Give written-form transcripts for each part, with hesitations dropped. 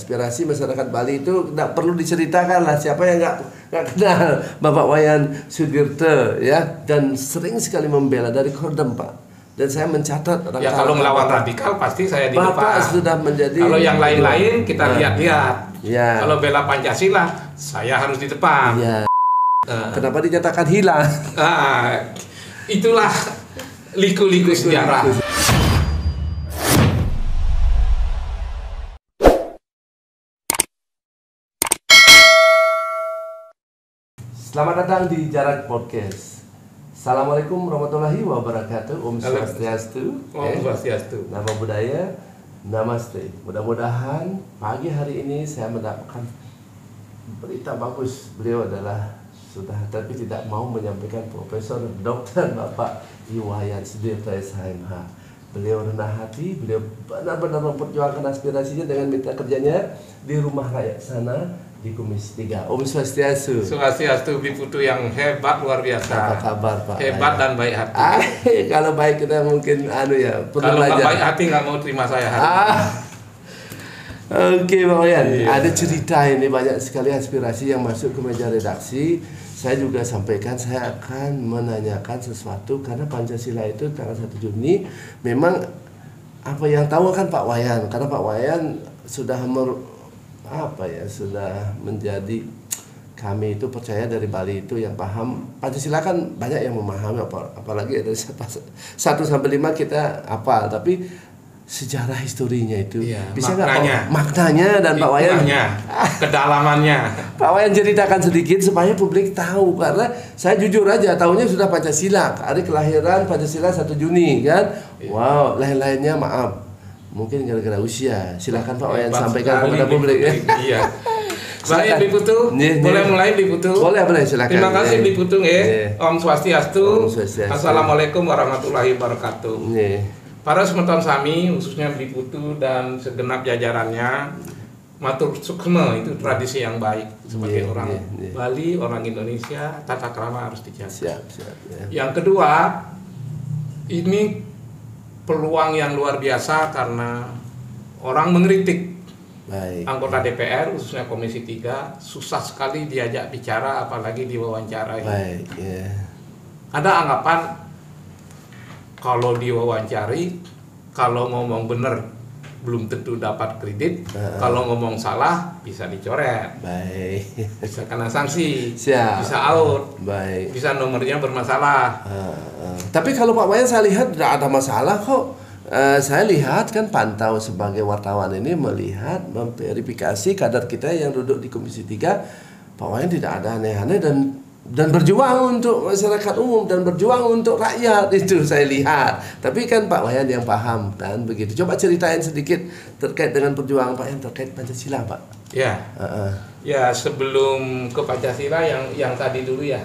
Aspirasi masyarakat Bali itu tidak perlu diceritakan lah, siapa yang nggak kenal Bapak Wayan Sudirte ya, dan sering sekali membela dari Kodam Pak. Dan saya mencatat ya kalau melawan radikal pasti saya di depan. Bapak sudah menjadi. Kalau yang lain-lain kita lihat-lihat. Ya. Kalau bela Pancasila saya harus di depan. Ya. Kenapa dinyatakan hilang? Itulah liku-liku sejarah. Selamat datang di Jarak Podcast. Assalamualaikum warahmatullahi wabarakatuh. Om Swastiastu. Om Swastiastu. Nama budaya, namaste. Mudah-mudahan pagi hari ini saya mendapatkan berita bagus. Beliau adalah sudah tapi tidak mau menyampaikan Profesor Dr. Bapak Wayan Sudirte SHMH. Beliau rendah hati, beliau benar-benar memperjuangkan aspirasinya dengan mitra kerjanya di rumah rakyat sana di Komisi 3. Om Swastiastu. Swastiastu, Biputu yang hebat luar biasa. Apa kabar Pak? Hebat dan baik hati. Kalau baik kita mungkin perlu kalau nggak baik hati nggak mau terima saya hari ini. Oke Pak Wayan, ada cerita ini banyak sekali aspirasi yang masuk ke meja redaksi. Saya juga sampaikan saya akan menanyakan sesuatu karena Pancasila itu tanggal 1 Juni memang apa yang tahu kan Pak Wayan, karena Pak Wayan sudah sudah menjadi, kami itu percaya dari Bali itu yang paham Pancasila kan banyak yang memahami, apalagi dari 1 sampai 5 kita hafal, tapi sejarah historinya itu bisa nggak maknanya dan Pak Wayan kedalamannya Pak Wayan ceritakan sedikit supaya publik tahu, karena saya jujur aja tahunya sudah Pancasila, hari kelahiran Pancasila 1 Juni kan. Wow, lain-lainnya maaf mungkin gara-gara usia. Silakan Pak Wayan sampaikan kepada publik ya. Iya. Baik Biputu, boleh mulai Biputu? Boleh silakan. Terima kasih Biputu Om Swastiastu. Assalamualaikum warahmatullahi wabarakatuh. Para semeton sami, khususnya Biputu dan segenap jajarannya, matur sukma, itu tradisi yang baik sebagai orang Bali, orang Indonesia, tata krama harus dijaga. Yang kedua, ini peluang yang luar biasa karena orang mengkritik anggota DPR, khususnya Komisi 3, susah sekali diajak bicara, apalagi diwawancarai. Ada anggapan kalau diwawancari, kalau ngomong bener belum tentu dapat kredit, kalau ngomong salah bisa dicoret, bisa kena sanksi, bisa out, bisa nomornya bermasalah. Tapi kalau Pak Wayan saya lihat tidak ada masalah kok. Saya lihat kan pantau sebagai wartawan ini melihat memverifikasi kadar kita yang duduk di Komisi 3, Pak Wayan tidak ada aneh-aneh dan berjuang untuk masyarakat umum dan berjuang untuk rakyat, itu saya lihat. Tapi kan Pak Wayan yang paham kan begitu. Coba ceritain sedikit terkait dengan perjuangan Pak Wayan terkait Pancasila Pak. Ya sebelum ke Pancasila yang tadi dulu ya.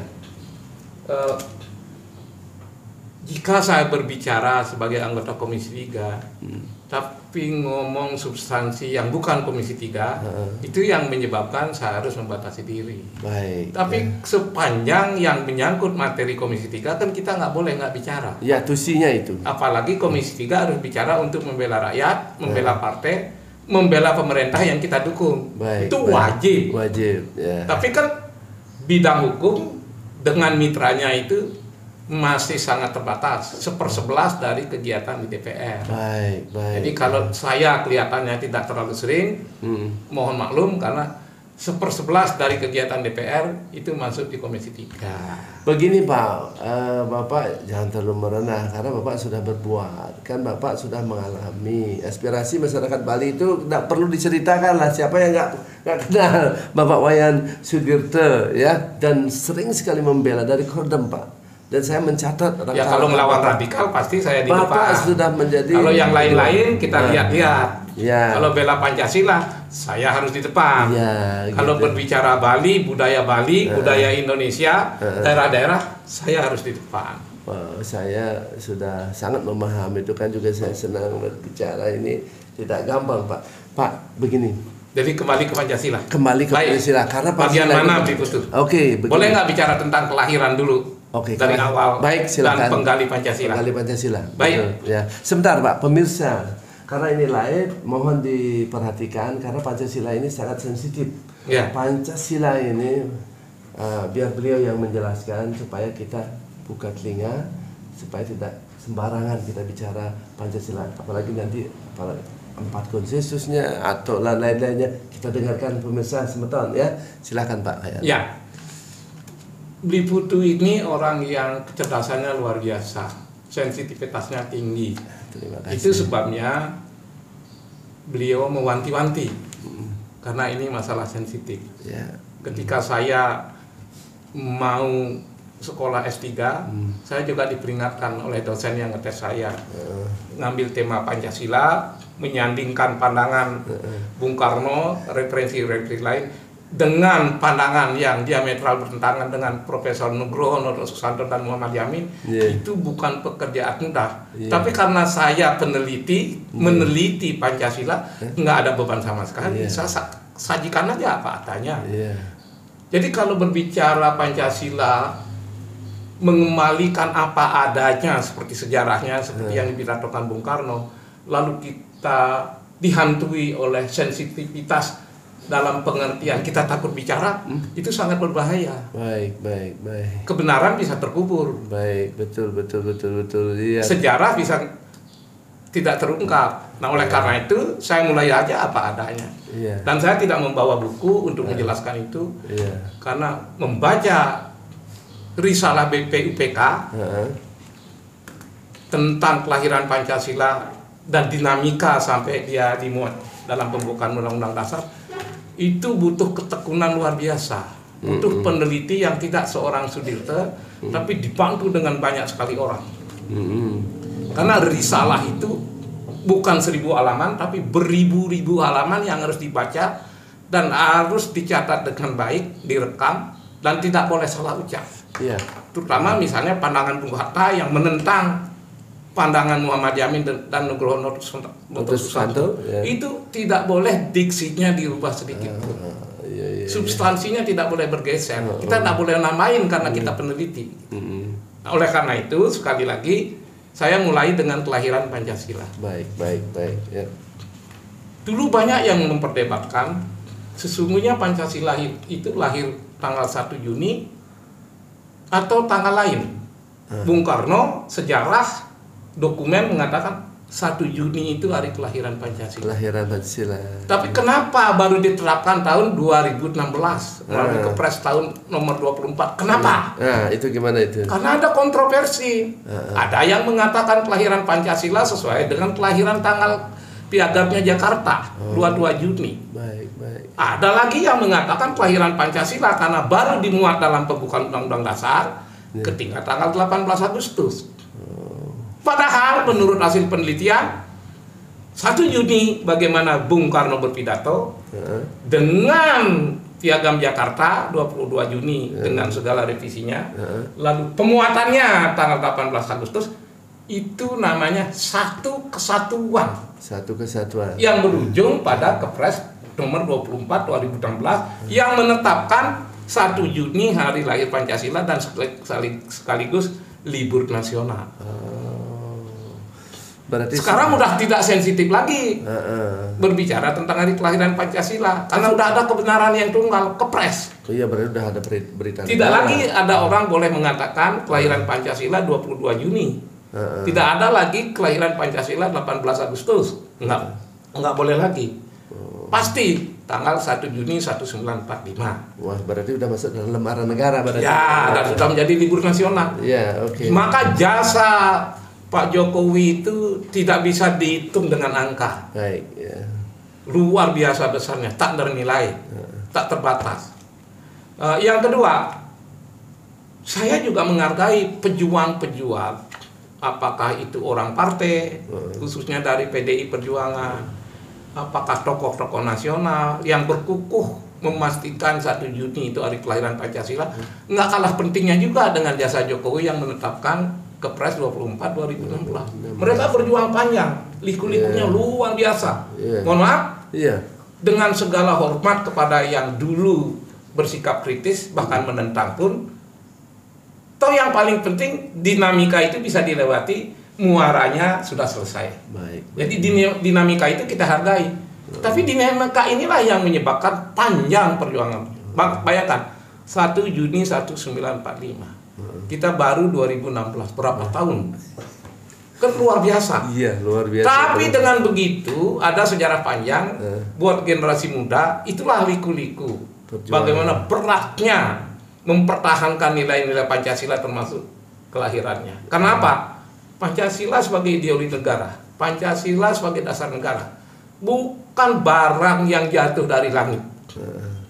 Jika saya berbicara sebagai anggota Komisi 3, tapi ngomong substansi yang bukan Komisi 3, itu yang menyebabkan saya harus membatasi diri. Tapi sepanjang yang menyangkut materi Komisi 3 kan kita nggak boleh nggak bicara. Ya, tusinya itu. Apalagi Komisi 3 harus bicara untuk membela rakyat, membela partai, membela pemerintah yang kita dukung. Itu wajib. Tapi kan bidang hukum dengan mitranya itu masih sangat terbatas, 1/11 dari kegiatan di DPR. Jadi kalau saya kelihatannya tidak terlalu sering, mohon maklum karena 1/11 dari kegiatan DPR itu masuk di Komisi 3. Begini Pak, Bapak jangan terlalu merenah karena Bapak sudah berbuat, kan Bapak sudah mengalami aspirasi masyarakat Bali itu tidak perlu diceritakan lah, siapa yang nggak kenal Bapak Wayan Sudirte ya, dan sering sekali membela dari Kodam Pak. Dan saya mencatat kalau melawan radikal pasti saya di depan. Bapak sudah menjadi. Kalau yang lain-lain kita lihat-lihat. Kalau bela Pancasila saya harus di depan. Kalau berbicara Bali, budaya Indonesia, daerah-daerah saya harus di depan. Saya sudah sangat memahami itu kan, juga saya senang berbicara, ini tidak gampang Pak. Pak begini. Jadi kembali ke Pancasila. Pancasila karena bagian mana Biputu? Boleh nggak bicara tentang kelahiran dulu? Dari awal. Silakan. Dan penggali Pancasila. Baik. Ya. Sebentar Pak, pemirsa. karena ini live, mohon diperhatikan karena Pancasila ini sangat sensitif. Ya. Pancasila ini biar beliau yang menjelaskan supaya kita buka telinga, supaya tidak sembarangan kita bicara Pancasila, apalagi nanti 4 konsensusnya atau lain-lainnya kita dengarkan pemirsa semeton ya. Silakan Pak. Ya. Bli Putu ini orang yang kecerdasannya luar biasa, sensitivitasnya tinggi. Terima kasih. Itu sebabnya beliau mewanti-wanti karena ini masalah sensitif. Ya. Ketika saya mau sekolah S3, saya juga diperingatkan oleh dosen yang ngetes saya ngambil tema Pancasila, menyandingkan pandangan Bung Karno, referensi lain dengan pandangan yang diametral bertentangan dengan Profesor Nugroho, Noto Susanto dan Muhammad Yamin. Itu bukan pekerjaan mudah. Tapi karena saya peneliti, meneliti Pancasila, nggak ada beban sama sekali. Saya sajikan aja apa adanya. Jadi kalau berbicara Pancasila, mengembalikan apa adanya seperti sejarahnya, seperti yang dipidatokan Bung Karno, lalu kita dihantui oleh sensitivitas dalam pengertian kita takut bicara, itu sangat berbahaya. Baik. Kebenaran bisa terkubur. Baik, betul. Iya. Sejarah bisa tidak terungkap. Nah, oleh karena itu saya mulai aja apa adanya. Dan saya tidak membawa buku untuk menjelaskan itu, karena membaca risalah BPUPK tentang kelahiran Pancasila dan dinamika sampai dia dimuat dalam pembukaan Undang-Undang Dasar, itu butuh ketekunan luar biasa, butuh peneliti yang tidak seorang Sudirte, tapi dibantu dengan banyak sekali orang. Karena risalah itu bukan 1000 halaman, tapi beribu-ribu halaman yang harus dibaca dan harus dicatat dengan baik, direkam, dan tidak boleh salah ucap. Terutama misalnya pandangan Bung Hatta yang menentang pandangan Muhammad Yamin dan Nugroho Noto Susanto, itu tidak boleh diksinya dirubah sedikit pun. Substansinya tidak boleh bergeser. Kita tidak boleh namain karena kita peneliti. Nah, oleh karena itu sekali lagi saya mulai dengan kelahiran Pancasila. Baik. Ya. Dulu banyak yang memperdebatkan sesungguhnya Pancasila itu lahir tanggal 1 Juni atau tanggal lain. Bung Karno sejarah dokumen mengatakan 1 Juni itu hari kelahiran Pancasila. Tapi kenapa baru diterapkan tahun 2016 melalui Kepres tahun nomor 24? Kenapa? Itu gimana itu? Karena ada kontroversi. Ada yang mengatakan kelahiran Pancasila sesuai dengan kelahiran tanggal Piagamnya Jakarta, 22 Juni. Baik. Ada lagi yang mengatakan kelahiran Pancasila karena baru dimuat dalam pembukaan Undang-Undang Dasar ketika tanggal 18 Agustus. Padahal menurut hasil penelitian 1 Juni bagaimana Bung Karno berpidato dengan Piagam Jakarta 22 Juni dengan segala revisinya, lalu pemuatannya tanggal 18 Agustus, itu namanya satu kesatuan yang berujung pada Kepres nomor 24 2016 yang menetapkan 1 Juni hari lahir Pancasila dan sekaligus libur nasional. Berarti sekarang udah tidak sensitif lagi berbicara tentang hari kelahiran Pancasila karena udah ada kebenaran yang tunggal, Kepres. Iya, berarti udah ada berita. Tidak lagi ada orang boleh mengatakan kelahiran Pancasila 22 Juni. Tidak ada lagi kelahiran Pancasila 18 Agustus. Enggak boleh lagi. Pasti tanggal 1 Juni 1945. Wah, berarti udah masuk dalam lembaran negara berarti. Ya, dan sudah menjadi libur nasional. Ya, oke. Maka jasa Pak Jokowi itu tidak bisa dihitung dengan angka. Baik, ya. Luar biasa besarnya, tak ternilai, tak terbatas. Yang kedua, saya juga menghargai pejuang-pejuang, apakah itu orang partai, khususnya dari PDI Perjuangan, apakah tokoh-tokoh nasional yang berkukuh memastikan 1 Juni itu hari kelahiran Pancasila. Nggak kalah pentingnya juga dengan jasa Jokowi yang menetapkan Kepres 24 2016. Mereka berjuang panjang, liku-likunya luar biasa. Mohon maaf, dengan segala hormat kepada yang dulu bersikap kritis bahkan menentang pun, toh yang paling penting dinamika itu bisa dilewati muaranya sudah selesai. Baik. Jadi dinamika itu kita hargai. Tapi dinamika inilah yang menyebabkan panjang perjuangan. Bayangkan 1 Juni 1945. Kita baru 2016, berapa tahun? Kan luar biasa. Iya, luar biasa. Tapi dengan begitu ada sejarah panjang buat generasi muda, itulah liku-liku. Bagaimana beratnya mempertahankan nilai-nilai Pancasila termasuk kelahirannya. Karena apa? Pancasila sebagai ideologi negara, Pancasila sebagai dasar negara, bukan barang yang jatuh dari langit.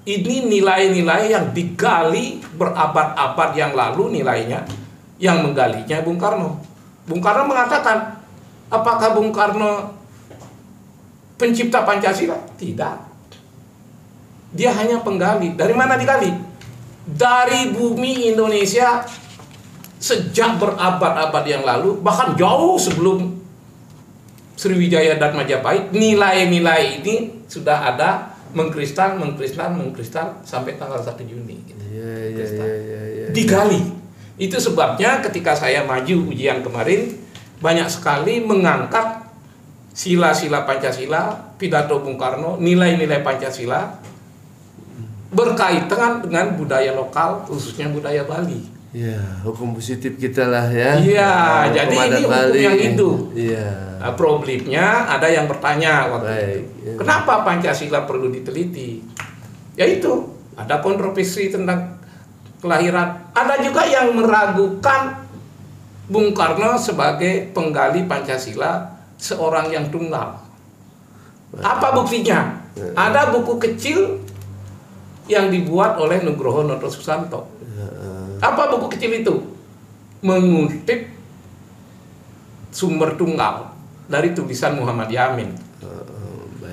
Ini nilai-nilai yang digali berabad-abad yang lalu nilainya, yang menggalinya Bung Karno. Bung Karno mengatakan, apakah Bung Karno pencipta Pancasila? Tidak. Dia hanya penggali. Dari mana digali? Dari bumi Indonesia sejak berabad-abad yang lalu, bahkan jauh sebelum Sriwijaya dan Majapahit, nilai-nilai ini sudah ada mengkristal sampai tanggal 1 Juni. Gitu. Digali. Itu sebabnya ketika saya maju ujian kemarin, banyak sekali mengangkat sila-sila Pancasila, pidato Bung Karno, nilai-nilai Pancasila berkaitan dengan budaya lokal, khususnya budaya Bali. Ya, hukum positif kita lah ya. Iya, jadi ini hukum Bali yang hidup. Iya. Nah, problemnya ada yang bertanya waktu itu, kenapa Pancasila perlu diteliti? Yaitu ada kontroversi tentang kelahiran. Ada juga yang meragukan Bung Karno sebagai penggali Pancasila, seorang yang tunggal. Apa buktinya? Ada buku kecil yang dibuat oleh Nugroho Noto Susanto. Apa buku kecil itu? Mengutip sumber tunggal dari tulisan Muhammad Yamin.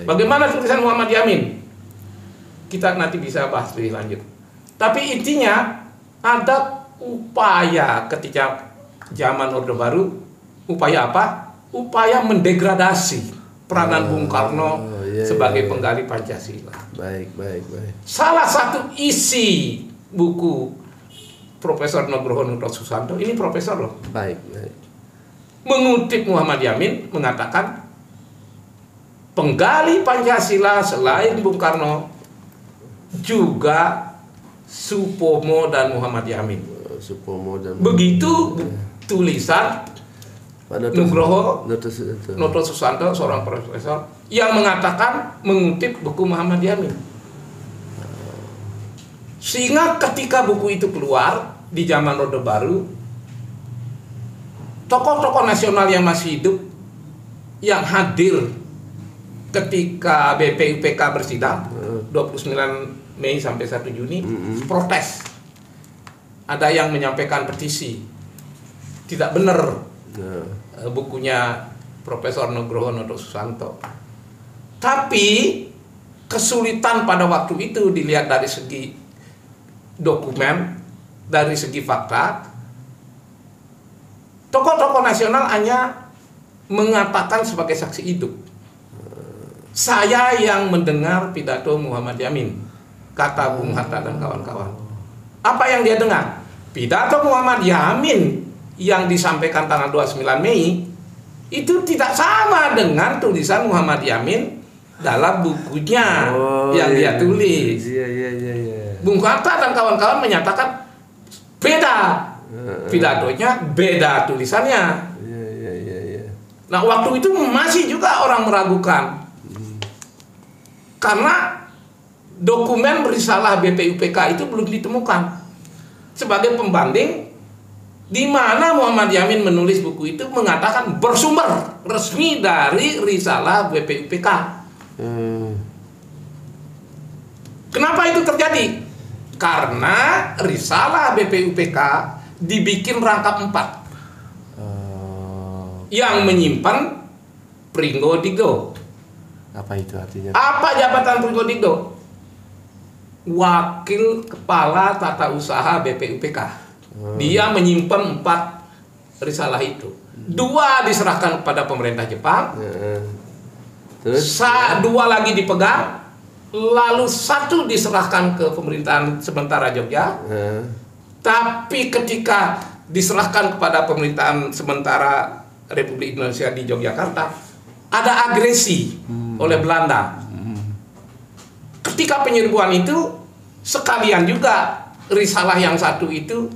Bagaimana tulisan Muhammad Yamin? Kita nanti bisa bahas lebih lanjut. Tapi intinya ada upaya ketika zaman Orde Baru, upaya apa? Upaya mendegradasi peranan Bung Karno sebagai penggali Pancasila. Baik. Salah satu isi buku Profesor Nugroho Noto Susanto, ini profesor loh. Baik. Mengutip Muhammad Yamin mengatakan penggali Pancasila selain Bung Karno juga Supomo dan Muhammad Yamin. Begitu tulisan Nugroho Noto Susanto, seorang profesor yang mengatakan mengutip buku Muhammad Yamin. Sehingga ketika buku itu keluar di zaman Orde Baru, tokoh-tokoh nasional yang masih hidup yang hadir ketika BPUPK bersidang 29 Mei sampai 1 Juni protes. Ada yang menyampaikan petisi. Tidak benar bukunya Profesor Nugroho Noto Susanto. Tapi kesulitan pada waktu itu dilihat dari segi dokumen, dari segi fakta. Tokoh-tokoh nasional hanya mengatakan sebagai saksi hidup. Saya yang mendengar pidato Muhammad Yamin, kata Bung Hatta dan kawan-kawan. Apa yang dia dengar? Pidato Muhammad Yamin yang disampaikan tanggal 29 Mei itu tidak sama dengan tulisan Muhammad Yamin dalam bukunya yang dia tulis. Bung Hatta dan kawan-kawan menyatakan beda pidatonya, beda tulisannya. Nah, waktu itu masih juga orang meragukan karena dokumen risalah BPUPK itu belum ditemukan sebagai pembanding di mana Muhammad Yamin menulis buku itu mengatakan bersumber resmi dari risalah BPUPK. Kenapa itu terjadi? Karena risalah BPUPK dibikin rangkap 4 yang menyimpan Pringgo Digdo. Apa itu artinya? Apa jabatan Pringgo Digdo? Wakil Kepala Tata Usaha BPUPK. Dia menyimpan 4 risalah itu. 2 diserahkan kepada pemerintah Jepang. Terus 2 lagi dipegang. Lalu 1 diserahkan ke pemerintahan sementara Jogja. Tapi ketika diserahkan kepada pemerintahan sementara Republik Indonesia di Yogyakarta, ada agresi oleh Belanda. Ketika penyerbuan itu, sekalian juga risalah yang satu itu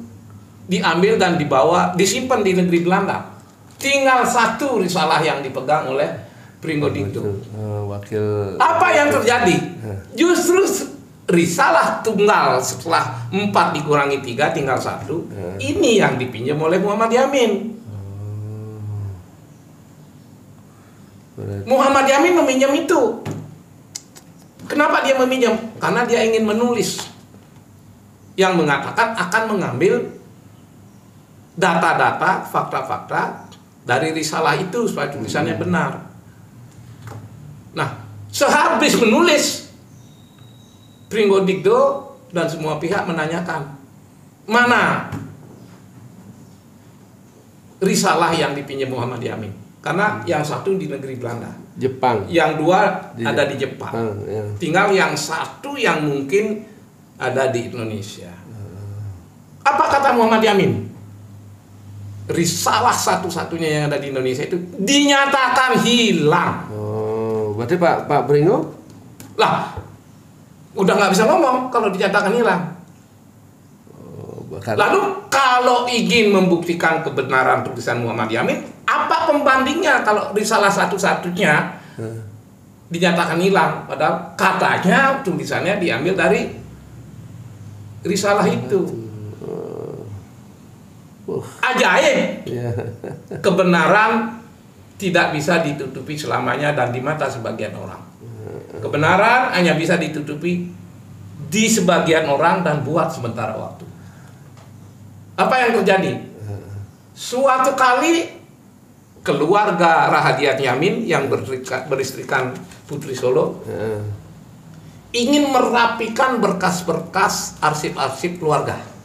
diambil dan dibawa, disimpan di negeri Belanda. Tinggal satu risalah yang dipegang oleh Pringgo Digdo. Apa yang terjadi? Justru risalah tunggal setelah 4 dikurangi 3 tinggal 1. Ini yang dipinjam oleh Muhammad Yamin. Muhammad Yamin meminjam itu. Kenapa dia meminjam? Karena dia ingin menulis yang mengatakan akan mengambil data-data, fakta-fakta dari risalah itu supaya tulisannya benar. Nah, sehabis menulis, Pringgo Digdo dan semua pihak menanyakan, mana risalah yang dipinjam Muhammad Yamin? Karena yang satu di negeri Belanda, Jepang, yang 2 ada di Jepang, ya. Tinggal yang satu yang mungkin ada di Indonesia. Apa kata Muhammad Yamin? Risalah satu-satunya yang ada di Indonesia itu dinyatakan hilang. Oh, berarti Pak Pringgo? Lah, udah nggak bisa ngomong kalau dinyatakan hilang. Lalu kalau ingin membuktikan kebenaran tulisan Muhammad Yamin, apa pembandingnya kalau risalah satu-satunya dinyatakan hilang? Padahal katanya tulisannya diambil dari risalah itu. Ajaib. Kebenaran tidak bisa ditutupi selamanya dan di mata sebagian orang. Kebenaran hanya bisa ditutupi di sebagian orang dan buat sementara waktu. Apa yang terjadi? Suatu kali keluarga Rahadian Yamin yang beristrikan Putri Solo ingin merapikan berkas-berkas arsip-arsip keluarga.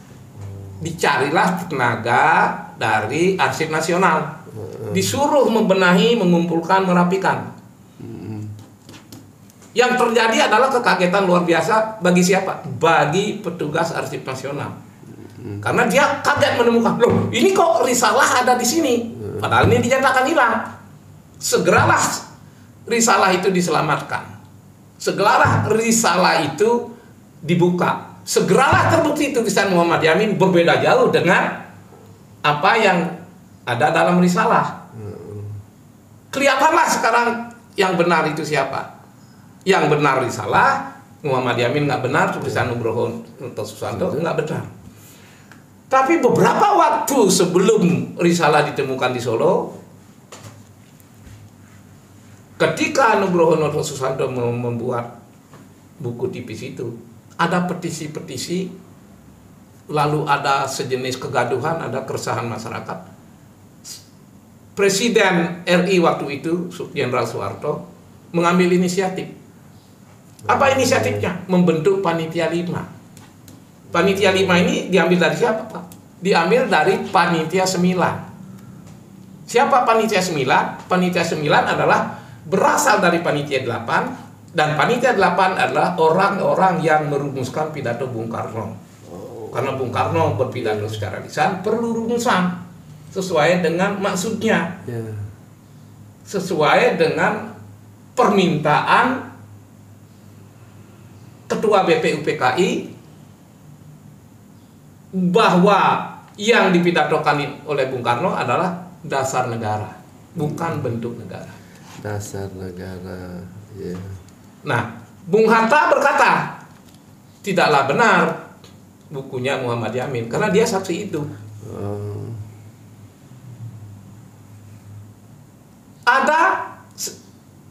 Dicarilah tenaga dari Arsip Nasional, disuruh membenahi, mengumpulkan, merapikan. Yang terjadi adalah kekagetan luar biasa bagi siapa? Bagi petugas Arsip Nasional. Karena dia kaget menemukan, loh ini kok risalah ada di sini, padahal ini dinyatakan hilang. Segeralah risalah itu diselamatkan, segeralah risalah itu dibuka. Segeralah terbukti tulisan Muhammad Yamin berbeda jauh dengan apa yang ada dalam risalah. Kelihatanlah sekarang yang benar itu siapa. Yang benar risalah, Muhammad Yamin nggak benar, tulisan Nugroho Susanto nggak benar. Tapi beberapa waktu sebelum risalah ditemukan di Solo, ketika Nugroho Susanto membuat buku tipis itu, ada petisi-petisi, lalu ada sejenis kegaduhan, ada keresahan masyarakat. Presiden RI waktu itu, Jenderal Soeharto, mengambil inisiatif. Apa inisiatifnya? Membentuk Panitia 5. Panitia 5 ini diambil dari siapa, Pak? Diambil dari Panitia 9. Siapa Panitia 9? Panitia 9 adalah berasal dari Panitia 8. Dan Panitia 8 adalah orang-orang yang merumuskan pidato Bung Karno. Karena Bung Karno berpidato secara lisan, perlu rumusan sesuai dengan maksudnya, sesuai dengan permintaan Ketua BPUPKI bahwa yang dipidatokan oleh Bung Karno adalah dasar negara, bukan bentuk negara. Dasar negara, ya. Nah, Bung Hatta berkata, tidaklah benar bukunya Muhammad Yamin, karena dia saksi itu. Ada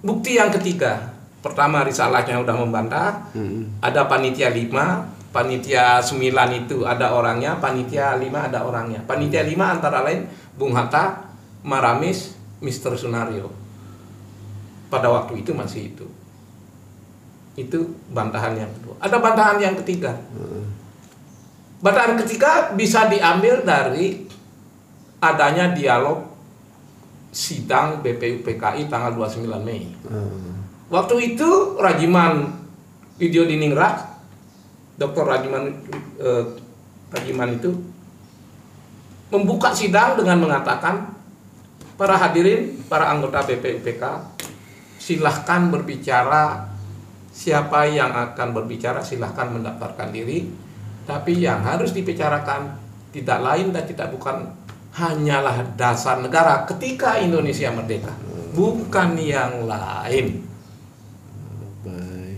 bukti yang ketiga. Pertama, risalahnya udah membantah. Ada Panitia 5, Panitia 9 itu ada orangnya, Panitia 5 ada orangnya. Panitia 5 antara lain Bung Hatta, Maramis, Mr. Sunario. Pada waktu itu masih itu. Itu bantahan yang kedua. Ada bantahan yang ketiga. Bantahan ketiga bisa diambil dari adanya dialog sidang BPUPKI tanggal 29 Mei. Waktu itu Rajiman Widyodiningrat, Dr. Rajiman itu membuka sidang dengan mengatakan Para hadirin, para anggota BPUPK, silahkan berbicara. Siapa yang akan berbicara silahkan mendaftarkan diri. Tapi yang harus dibicarakan tidak lain dan tidak bukan hanyalah dasar negara ketika Indonesia merdeka, bukan yang lain.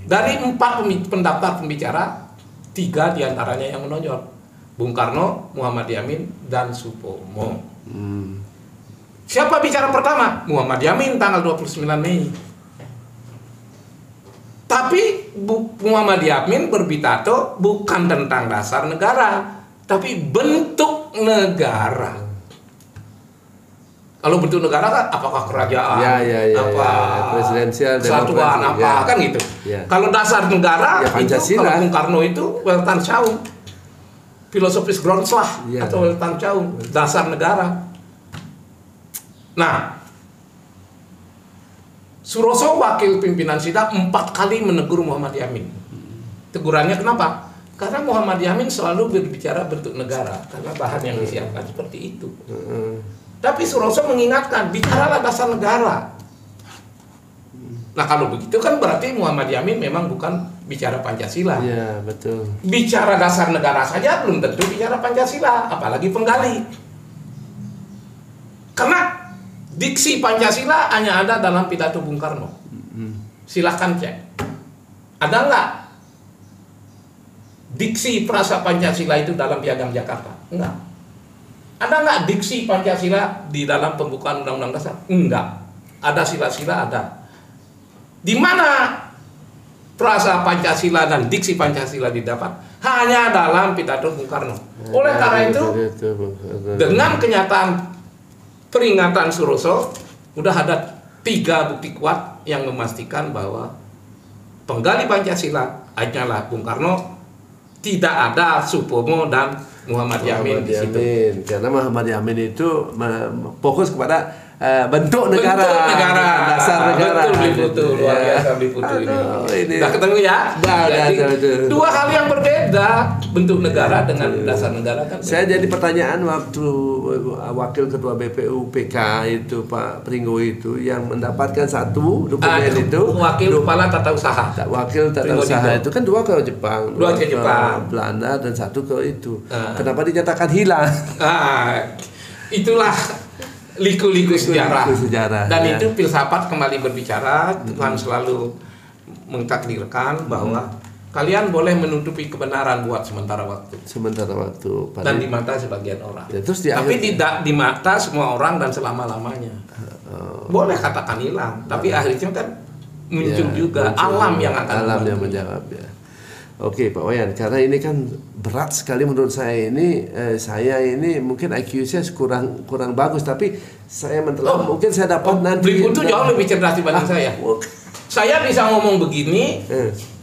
Dari 4 pendaftar pembicara, 3 diantaranya yang menonjol, Bung Karno, Muhammad Yamin, dan Supomo. Siapa bicara pertama? Muhammad Yamin tanggal 29 Mei. Tapi Muhammad Yamin berpidato bukan tentang dasar negara, tapi bentuk negara. Kalau bentuk negara kan apakah kerajaan, apa presidensial, kesatuan, apa kan gitu. Kalau dasar negara itu kalau Bung Karno itu Weltanschauung, filosofis Grundslag atau Weltanschauung, dasar negara. Nah, Suroso wakil pimpinan SIDA 4 kali menegur Muhammad Yamin. Tegurannya kenapa? Karena Muhammad Yamin selalu berbicara bentuk negara, karena bahan yang disiapkan seperti itu. Tapi Suroso mengingatkan, bicaralah dasar negara. Nah kalau begitu kan berarti Muhammad Yamin memang bukan bicara Pancasila. Iya, betul. Bicara dasar negara saja belum tentu bicara Pancasila, apalagi penggali. Karena diksi Pancasila hanya ada dalam pidato Bung Karno. Silahkan cek. Ada nggak diksi frasa Pancasila itu dalam Piagam Jakarta? Enggak. Ada nggak diksi Pancasila di dalam pembukaan Undang-Undang Dasar? Enggak. Ada sila-sila, ada. Di mana frasa Pancasila dan diksi Pancasila didapat? Hanya dalam pidato Bung Karno. Oleh karena itu, dengan kenyataan peringatan Suroso, udah ada 3 bukti kuat yang memastikan bahwa penggali Pancasila hanyalah Bung Karno, tidak ada Supomo dan Muhammad Yamin di situ. Karena Muhammad Yamin itu fokus kepada bentuk negara, dasar negara. Betul, luar biasa Bliputu ini. Udah ketemu ya? Jadi 2 hal yang berbeda, bentuk negara dengan dasar negara kan. Saya jadi pertanyaan waktu wakil ketua BPUPK itu Pak Pringgo itu yang mendapatkan 1 dokumen itu wakil kepala tata usaha. Wakil tata usaha itu kan 2 ke Jepang, 2 ke Jepang, Belanda dan 1 ke itu. Kenapa dinyatakan hilang? Itulah liku-liku sejarah. Dan ya. itu filsafat kembali berbicara. Tuhan selalu mentakdirkan bahwa kalian boleh menutupi kebenaran buat sementara waktu. Dan di mata sebagian orang. Ya, tapi tidak di mata semua orang dan selama-lamanya. Boleh katakan hilang, tapi akhirnya kan muncul juga alam yang akan menjawab ya. Oke Pak Wayan, karena ini kan berat sekali menurut saya ini. Saya ini mungkin IQ saya kurang bagus, tapi saya mungkin saya dapat nanti. Bliputu jauh lebih cerdas dibanding saya. Saya bisa ngomong begini,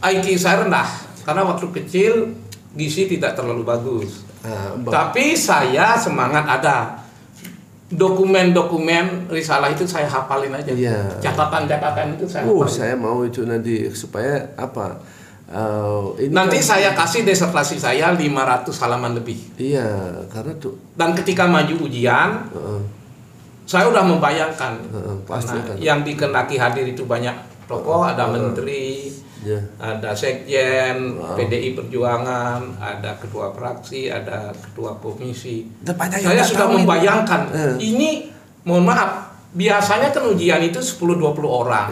IQ saya rendah karena waktu kecil gizi tidak terlalu bagus. Tapi saya semangat ada. Dokumen-dokumen risalah itu saya hafalin aja. Catatan-catatan itu saya hafalin. Saya mau itu nanti supaya apa? Nanti kan saya kasih disertasi saya 500 halaman lebih. Iya, karena tuh. Dan ketika maju ujian, saya udah membayangkan pasti kan. Yang dikehendaki hadir itu banyak tokoh, ada menteri, ada sekjen, PDI Perjuangan, ada ketua fraksi, ada ketua komisi. Saya sudah membayangkan ini, mohon maaf. Biasanya kan ujian itu 10-20 orang,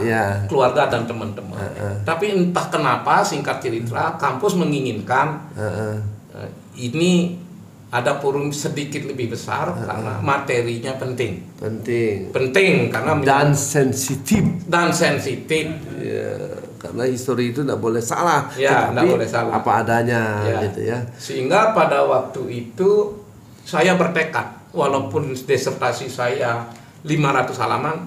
keluarga dan teman-teman. Tapi entah kenapa singkat cerita kampus menginginkan ini ada forum sedikit lebih besar karena materinya penting karena dan sensitif. Karena histori itu tidak boleh salah, tidak boleh salah apa adanya gitu ya. Sehingga pada waktu itu saya bertekad, walaupun disertasi saya 500 halaman,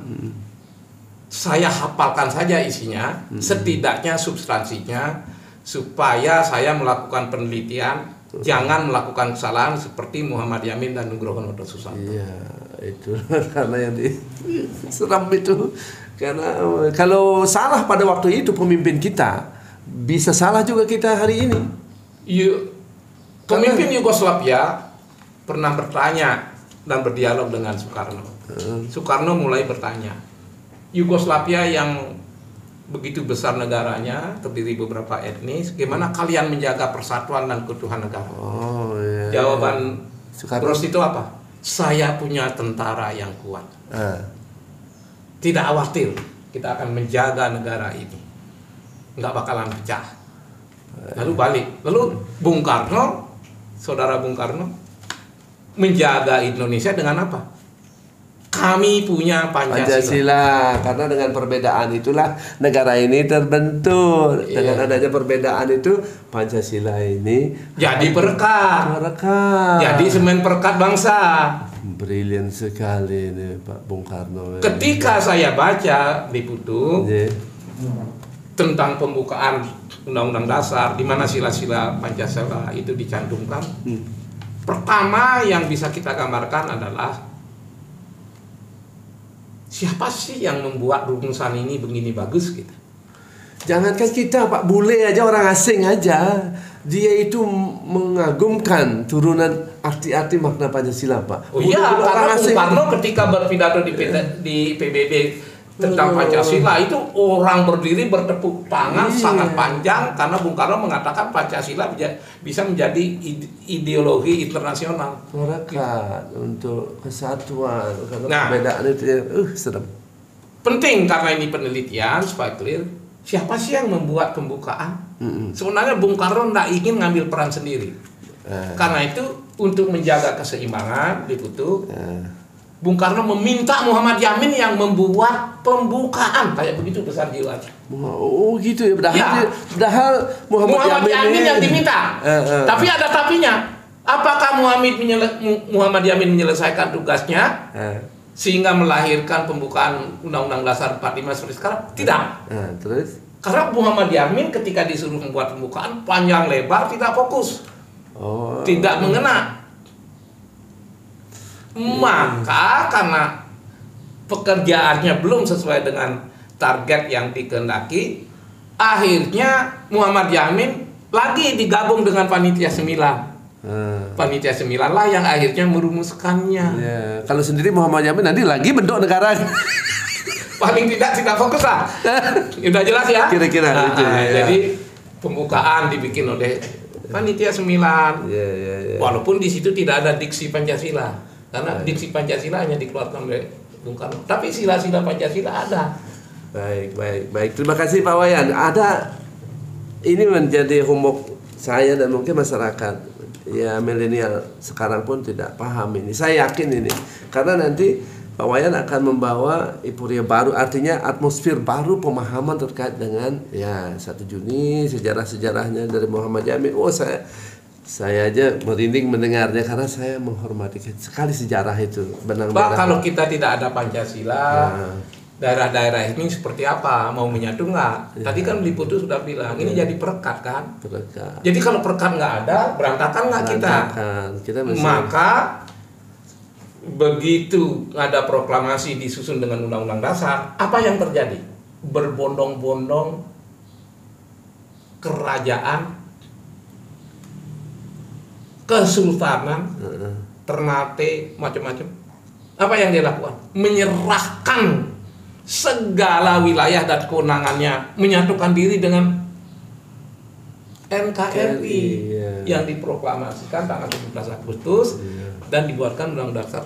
saya hafalkan saja isinya, setidaknya substansinya, supaya saya melakukan penelitian, jangan melakukan kesalahan seperti Muhammad Yamin dan Nugroho Noto Susanto. Iya, itu karena yang seram itu. Karena kalau salah pada waktu itu pemimpin kita, bisa salah juga kita hari ini. Pemimpin Yugoslavia pernah bertanya dan berdialog dengan Soekarno. Soekarno mulai bertanya, Yugoslavia yang begitu besar negaranya, terdiri beberapa etnis, gimana kalian menjaga persatuan dan keutuhan negara? Jawaban Soekarno terus itu apa? Saya punya tentara yang kuat. Tidak khawatir, kita akan menjaga negara ini, nggak bakalan pecah. Lalu balik, lalu Bung Karno, saudara Bung Karno, menjaga Indonesia dengan apa? Kami punya Pancasila. Karena dengan perbedaan itulah negara ini terbentuk. Dengan adanya perbedaan itu Pancasila ini jadi perekat. Jadi semen perekat bangsa. Brilian sekali ini Pak Bung Karno. Ketika saya baca di Putu tentang pembukaan Undang-Undang Dasar, di mana sila-sila Pancasila itu dicantumkan, pertama yang bisa kita gambarkan adalah siapa sih yang membuat rumusan ini begini bagus gitu? Jangankan kita Pak, bule aja, orang asing aja, dia itu mengagumkan turunan arti-arti makna Pancasila Pak. Oh iya, karena Bung Karno ketika berpidato di PBB tentang Pancasila itu orang berdiri bertepuk tangan sangat panjang, karena Bung Karno mengatakan Pancasila bisa menjadi ideologi internasional. Merekat untuk kesatuan, karena perbedaan itu serem. Penting karena ini penelitian supaya clear. Siapa sih yang membuat pembukaan? Sebenarnya Bung Karno tidak ingin ngambil peran sendiri. Karena itu untuk menjaga keseimbangan di Putu, Bung Karno meminta Muhammad Yamin yang membuat pembukaan, kayak begitu besar jiwanya. Oh gitu ya, padahal Muhammad Yamin yang diminta. Tapi ada tapinya. Apakah Muhammad Yamin menyelesaikan tugasnya sehingga melahirkan pembukaan Undang-Undang Dasar 45 seperti sekarang? Tidak. Terus? Karena Muhammad Yamin ketika disuruh membuat pembukaan panjang lebar tidak fokus, tidak mengena. Maka karena pekerjaannya belum sesuai dengan target yang dikehendaki, akhirnya Muhammad Yamin lagi digabung dengan Panitia 9. Panitia 9 lah yang akhirnya merumuskannya. Kalau sendiri Muhammad Yamin nanti lagi bentuk negara. Paling tidak fokus lah. Udah jelas ya? Kira-kira jadi pembukaan dibikin oleh Panitia 9. Walaupun di situ tidak ada diksi Pancasila. Karena diksi Pancasila hanya dikeluarkan oleh Bung Karno. Tapi sila-sila Pancasila ada. Baik. Terima kasih Pak Wayan. Ini menjadi homework saya dan mungkin masyarakat ya milenial sekarang pun tidak paham ini. Saya yakin ini. Karena nanti Pak Wayan akan membawa euforia baru, artinya atmosfer baru pemahaman terkait dengan 1 Juni, sejarah-sejarahnya dari Muhammad Yamin. Saya aja merinding mendengarnya karena saya menghormati sekali sejarah itu. Pak, kalau kita tidak ada Pancasila, daerah-daerah ini seperti apa? Mau menyatu nggak? Tadi kan Liputu sudah bilang, ini jadi perekat kan? Perekat. Jadi kalau perekat nggak ada, berantakan nggak kita? Maka begitu ada proklamasi disusun dengan Undang-Undang Dasar, apa yang terjadi? Berbondong-bondong kerajaan, kesultanan, Ternate, macam-macam. Apa yang dia lakukan? Menyerahkan segala wilayah dan kewenangannya, menyatukan diri dengan NKRI yang diproklamasikan tanggal 17 Agustus dan dibuatkan Undang-Undang Dasar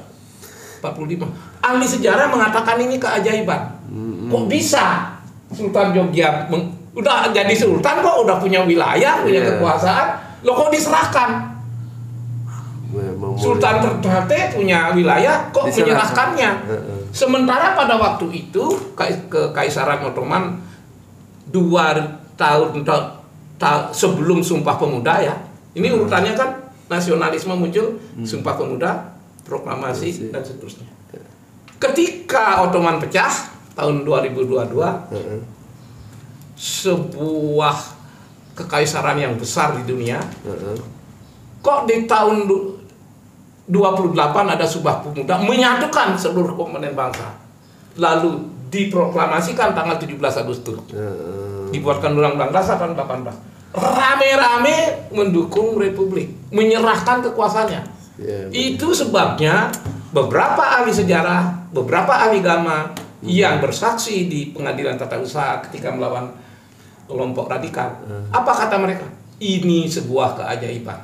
45. Ahli sejarah mengatakan ini keajaiban. Kok bisa Sultan Jogja udah jadi sultan, kok udah punya wilayah, punya kekuasaan, lo kok diserahkan? Sultan Ternate punya wilayah, kok menyerahkannya? Sementara pada waktu itu Kekaisaran Ottoman 2 tahun sebelum Sumpah Pemuda ya. Ini urutannya kan nasionalisme muncul, Sumpah Pemuda, proklamasi dan seterusnya. Ketika Ottoman pecah tahun 2022, sebuah kekaisaran yang besar di dunia, kok di tahun 28 ada Sumpah Pemuda menyatukan seluruh komponen bangsa, lalu diproklamasikan tanggal 17 Agustus, dibuatkan Undang-Undang Dasar tahun 18, rame-rame mendukung Republik, menyerahkan kekuasaannya. Itu sebabnya beberapa ahli sejarah, beberapa ahli agama yang bersaksi di pengadilan tata usaha ketika melawan kelompok radikal. Apa kata mereka? Ini sebuah keajaiban.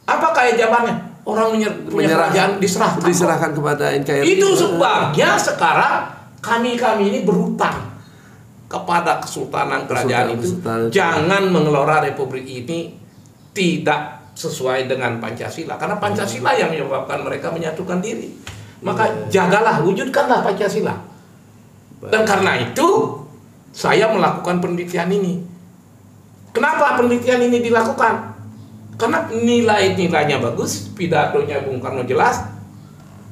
Apa keajaibannya? Orang kerajaan diserahkan kepada NKRI. Itu sebabnya sekarang kami ini berhutang kepada kesultanan kerajaan itu. Jangan mengelola republik ini tidak sesuai dengan Pancasila, karena Pancasila yang menyebabkan mereka menyatukan diri. Maka jagalah, wujudkanlah Pancasila. Dan karena itu saya melakukan penelitian ini. Kenapa penelitian ini dilakukan? Karena nilai-nilainya bagus, pidatonya Bung Karno jelas,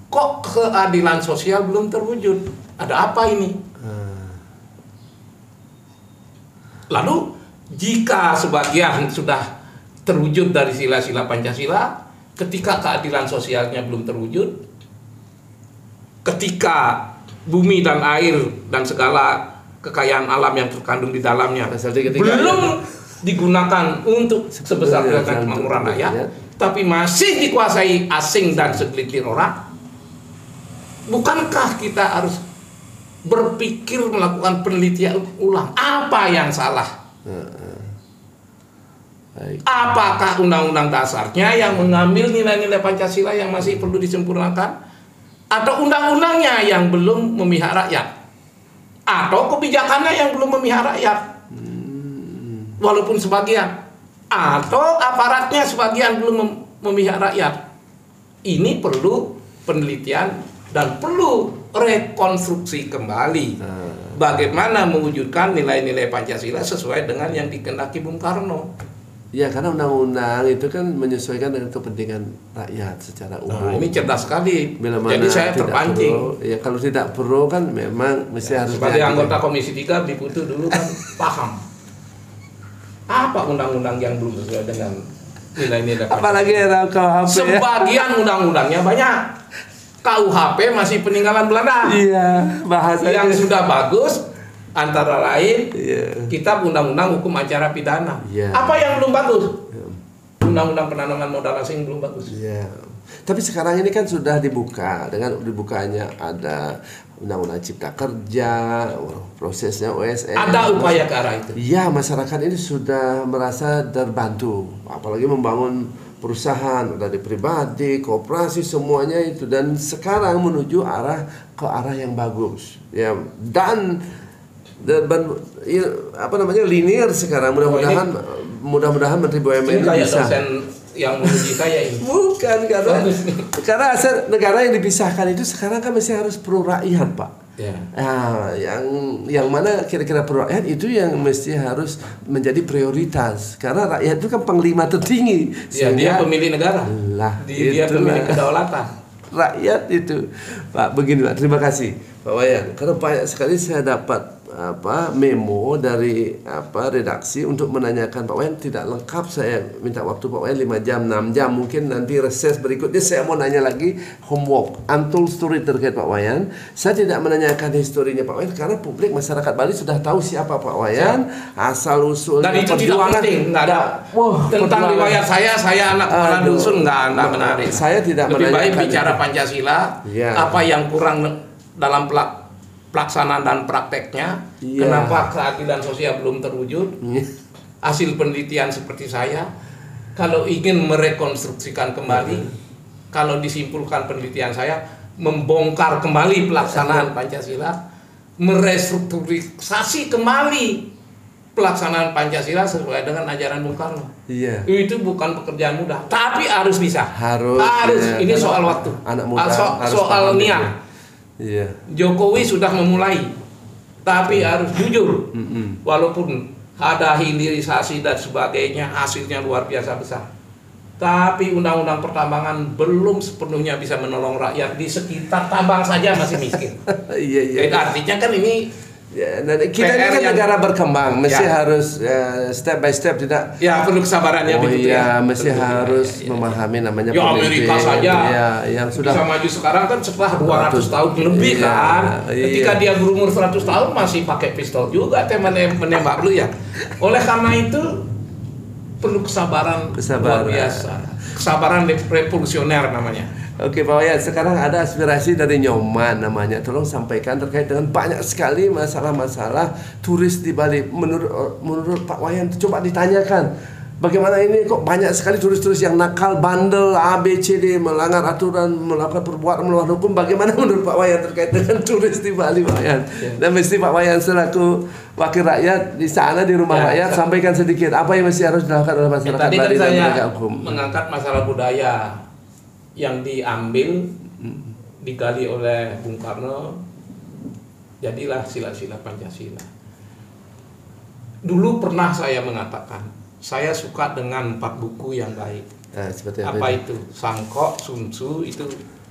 kok keadilan sosial belum terwujud? Ada apa ini? Lalu jika sebagian sudah terwujud dari sila-sila Pancasila, ketika keadilan sosialnya belum terwujud, ketika bumi dan air dan segala kekayaan alam yang terkandung di dalamnya belum digunakan untuk sebesar kemakmuran rakyat, tapi masih dikuasai asing dan segelintir orang, bukankah kita harus berpikir melakukan penelitian ulang apa yang salah? Apakah undang-undang dasarnya yang mengambil nilai-nilai Pancasila yang masih perlu disempurnakan, atau undang-undangnya yang belum memihak rakyat, atau kebijakannya yang belum memihak rakyat walaupun sebagian, atau aparatnya sebagian belum memihak rakyat? Ini perlu penelitian dan perlu rekonstruksi kembali bagaimana mewujudkan nilai-nilai Pancasila sesuai dengan yang dikehendaki Bung Karno. Ya, karena undang-undang itu kan menyesuaikan dengan kepentingan rakyat secara umum. Ini cerdas sekali. Jadi saya terpancing. Ya, kalau tidak pro kan memang mesti harus. Sebagai anggota Komisi 3 di Putu dulu kan paham. Apa undang-undang yang belum sesuai dengan nilai-nilai Pancasila? Apalagi era KUHP. Sebagian undang-undangnya banyak. KUHP masih peninggalan Belanda. Iya, bahasanya yang sudah bagus. Antara lain kitab undang-undang hukum acara pidana. Apa yang belum bagus? Undang-undang penanaman modal asing belum bagus. Tapi sekarang ini kan sudah dibuka, dengan dibukanya ada undang-undang cipta kerja, prosesnya OSN. Ada upaya ke arah itu. Iya, masyarakat ini sudah merasa terbantu, apalagi membangun perusahaan dari pribadi, koperasi, semuanya itu, dan sekarang menuju ke arah yang bagus. Ya, dan linear sekarang. Mudah-mudahan Menteri BUMN ini bisa. Yang memuji saya ini. Bukan, karena negara yang dipisahkan itu sekarang kan masih harus pro rakyat, Pak. Nah, yang mana kira-kira pro rakyat itu yang mesti harus menjadi prioritas, karena rakyat itu kan panglima tertinggi. Dia pemilik negara. Dia pemilik kedaulatan. Rakyat itu, Pak. Begini, Pak. Terima kasih, Pak Wayan. Karena banyak sekali saya dapat memo dari redaksi untuk menanyakan Pak Wayan, tidak lengkap. Saya minta waktu Pak Wayan 5 jam 6 jam, mungkin nanti reses berikutnya saya mau nanya lagi homework untold story terkait Pak Wayan. Saya tidak menanyakan historinya Pak Wayan karena publik masyarakat Bali sudah tahu siapa Pak Wayan, asal usul dan itu tidak penting. Nggak ada tentang riwayat saya anak kepala dusun, nggak menarik. Saya tidak lebih baik bicara Pancasila, apa yang kurang dalam pelaksanaan dan prakteknya, kenapa keadilan sosial belum terwujud. Hasil penelitian seperti saya, kalau ingin merekonstruksikan kembali, kalau disimpulkan penelitian saya, membongkar kembali pelaksanaan Pancasila, merestrukturisasi kembali pelaksanaan Pancasila sesuai dengan ajaran Bung Karno. Itu bukan pekerjaan mudah, tapi harus bisa. Harus. Ini soal waktu, anak muda soal niat. Jokowi sudah memulai, tapi harus jujur. Walaupun ada hilirisasi dan sebagainya, hasilnya luar biasa besar. Tapi undang-undang pertambangan belum sepenuhnya bisa menolong rakyat di sekitar tambang saja masih miskin. Artinya kan ini kita ini kan negara berkembang, mesti harus step by step, tidak. Perlu kesabarannya. Mesti harus memahami namanya Amerika saja yang sudah bisa maju sekarang kan setelah 200 tahun lebih kan. Ketika dia berumur 100 tahun masih pakai pistol juga menembak lu ya. Oleh karena itu perlu kesabaran luar biasa. Kesabaran revolusioner namanya. Oke Pak Wayan, sekarang ada aspirasi dari Nyoman namanya. Tolong sampaikan terkait dengan banyak sekali masalah-masalah turis di Bali. Menurut Pak Wayan, coba ditanyakan. Bagaimana ini kok banyak sekali turis-turis yang nakal, bandel, A, B, C, D, melanggar aturan, melakukan perbuatan melawan hukum. Bagaimana menurut Pak Wayan terkait dengan turis di Bali, Pak Wayan? Dan mesti Pak Wayan selaku wakil rakyat di sana, di rumah rakyat, sampaikan sedikit apa yang mesti harus dilakukan oleh masyarakat Bali dan penegak hukum. Mengangkat masalah budaya yang diambil, digali oleh Bung Karno, jadilah sila-sila Pancasila. Dulu pernah saya mengatakan, saya suka dengan 4 buku yang baik. Seperti apa itu? Sangkok, Sun Tzu, itu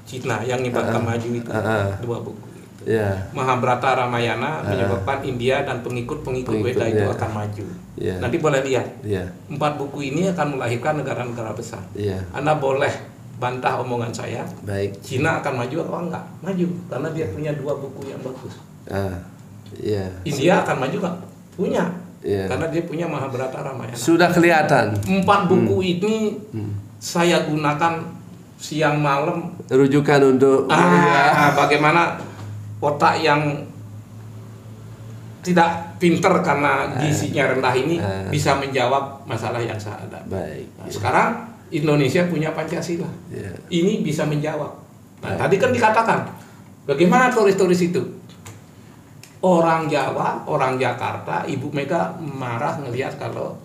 Cina yang menyebabkan maju itu, 2 buku itu. Mahabharata Ramayana menyebabkan India dan pengikut-pengikut Weda itu akan maju. Nanti boleh lihat, 4 buku ini akan melahirkan negara-negara besar. Anda boleh bantah omongan saya, Cina akan maju atau enggak? Maju, karena dia punya 2 buku yang bagus. India akan maju nggak? Punya. Karena dia punya Mahabharata Ramayana. Sudah kelihatan. 4 buku ini saya gunakan siang malam. Rujukan untuk bagaimana otak yang tidak pinter karena gizinya rendah ini bisa menjawab masalah yang saya ada. Sekarang Indonesia punya Pancasila. Ini bisa menjawab. Tadi kan dikatakan bagaimana turis-turis itu. Orang Jawa, orang Jakarta, Ibu Mega marah ngelihat kalau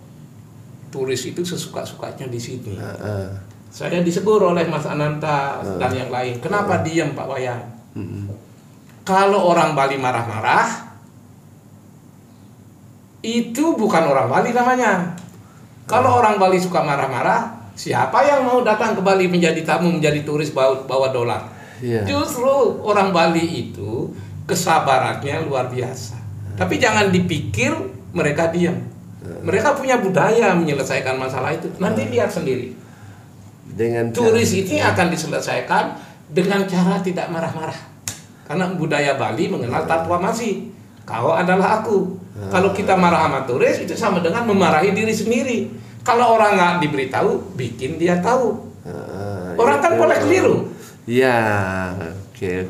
turis itu sesuka-sukanya di sini. Saya disegur oleh Mas Ananta dan yang lain. Kenapa diam Pak Wayan? Kalau orang Bali marah-marah, itu bukan orang Bali namanya. Kalau orang Bali suka marah-marah, siapa yang mau datang ke Bali menjadi tamu, menjadi turis bawa dolar? Justru orang Bali itu kesabarannya luar biasa. Tapi jangan dipikir mereka diam. Mereka punya budaya menyelesaikan masalah itu. Nanti lihat sendiri. Dengan turis ini akan diselesaikan dengan cara tidak marah-marah. Karena budaya Bali mengenal tatwa masih. Kau adalah aku. Kalau kita marah sama turis itu sama dengan memarahi diri sendiri. Kalau orang nggak diberitahu, bikin dia tahu. Orang kan boleh keliru. Oke.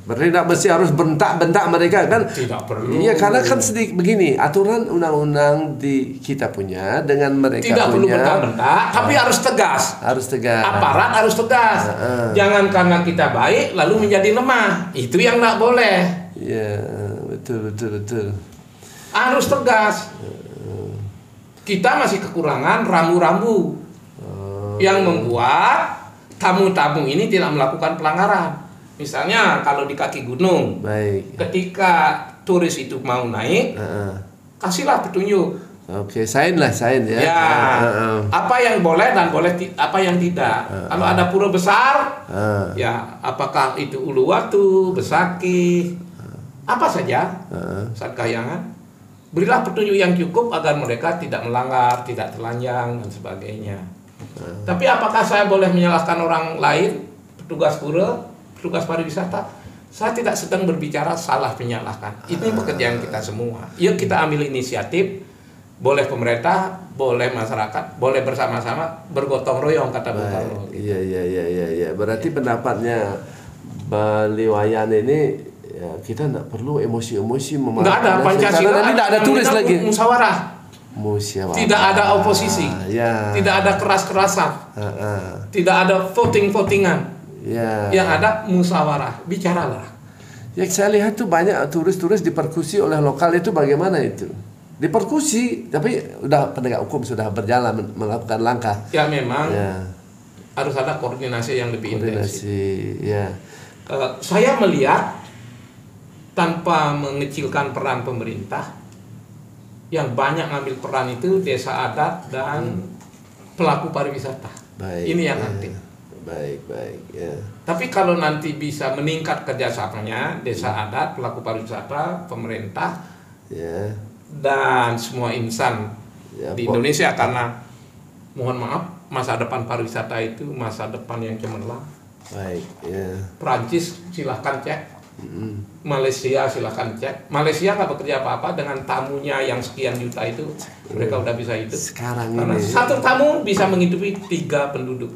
Berarti tidak mesti harus bentak-bentak mereka kan? Tidak perlu. Iya, karena kan sedikit begini, aturan undang-undang di kita punya dengan mereka tidak punya. Tidak perlu bentak-bentak, tapi harus tegas. Harus tegas. Aparat harus tegas. Jangan karena kita baik lalu menjadi lemah. Itu yang tidak boleh. Iya, betul. Harus tegas. Kita masih kekurangan rambu-rambu yang membuat tamu-tamu ini tidak melakukan pelanggaran. Misalnya kalau di kaki gunung, ketika turis itu mau naik, kasihlah petunjuk. Sign ya. Apa yang boleh dan apa yang tidak. Kalau ada pura besar, ya apakah itu Uluwatu, Besaki, apa saja, Satkayangan, berilah petunjuk yang cukup agar mereka tidak melanggar, tidak telanjang dan sebagainya. Tapi apakah saya boleh menyalahkan orang lain, petugas pura, petugas pariwisata? Saya tidak sedang berbicara salah menyalahkan. Ini pekerjaan kita semua. Yuk kita ambil inisiatif. Boleh pemerintah, boleh masyarakat, boleh bersama-sama bergotong royong kata Bung Karno. Iya. Berarti pendapatnya Bali Wayan ini ya, kita tidak perlu emosi-emosi memarah. Tidak ada Pancasila. Tidak ada turis lagi. Musyawarah. Tidak ada oposisi, tidak ada keras-kerasan, tidak ada voting-votingan. Yang ada musyawarah, bicaralah. Yang saya lihat tuh banyak turis-turis dipersekusi oleh lokal itu, bagaimana itu? Dipersekusi, tapi udah penegak hukum sudah berjalan melakukan langkah. Ya memang harus ada koordinasi yang lebih intensif. Saya melihat tanpa mengecilkan peran pemerintah, yang banyak ngambil peran itu desa adat dan pelaku pariwisata. Ini yang aktif. Baik. Tapi kalau nanti bisa meningkat kerjasamanya desa adat, pelaku pariwisata, pemerintah, dan semua insan di Indonesia, karena mohon maaf masa depan pariwisata itu masa depan yang cemerlang. Perancis silahkan cek. Malaysia silahkan cek. Malaysia nggak bekerja apa-apa dengan tamunya yang sekian juta itu, mereka udah bisa hidup. Sekarang karena ini satu tamu bisa menghidupi 3 penduduk.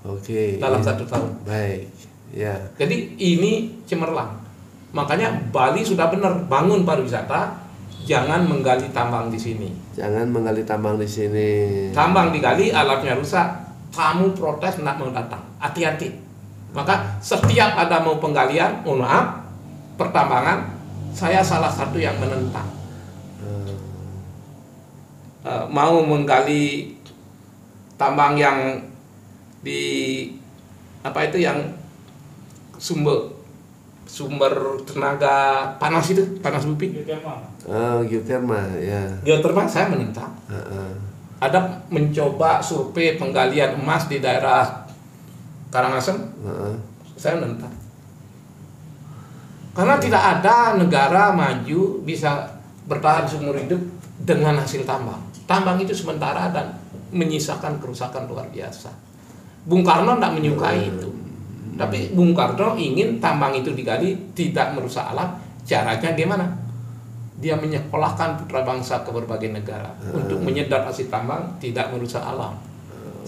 Oke. Dalam 1 tahun. Baik. Ya. Jadi ini cemerlang. Makanya Bali sudah benar bangun pariwisata, jangan menggali tambang di sini. Jangan menggali tambang di sini. Tambang digali, alatnya rusak, kamu protes nak mau datang. Hati-hati. Maka setiap ada mau penggalian, mohon maaf, pertambangan, saya salah satu yang menentang. Mau menggali tambang yang di apa itu yang sumber tenaga panas itu, panas bumi. Geotermal, ya. Geotermal saya menentang. Ada mencoba survei penggalian emas di daerah Karangasem, saya menentang. Karena tidak ada negara maju bisa bertahan seumur hidup dengan hasil tambang. Tambang itu sementara dan menyisakan kerusakan luar biasa. Bung Karno tidak menyukai itu. Tapi Bung Karno ingin tambang itu digali tidak merusak alam. Caranya gimana? Dia menyekolahkan putra bangsa ke berbagai negara untuk menyedot hasil tambang, tidak merusak alam.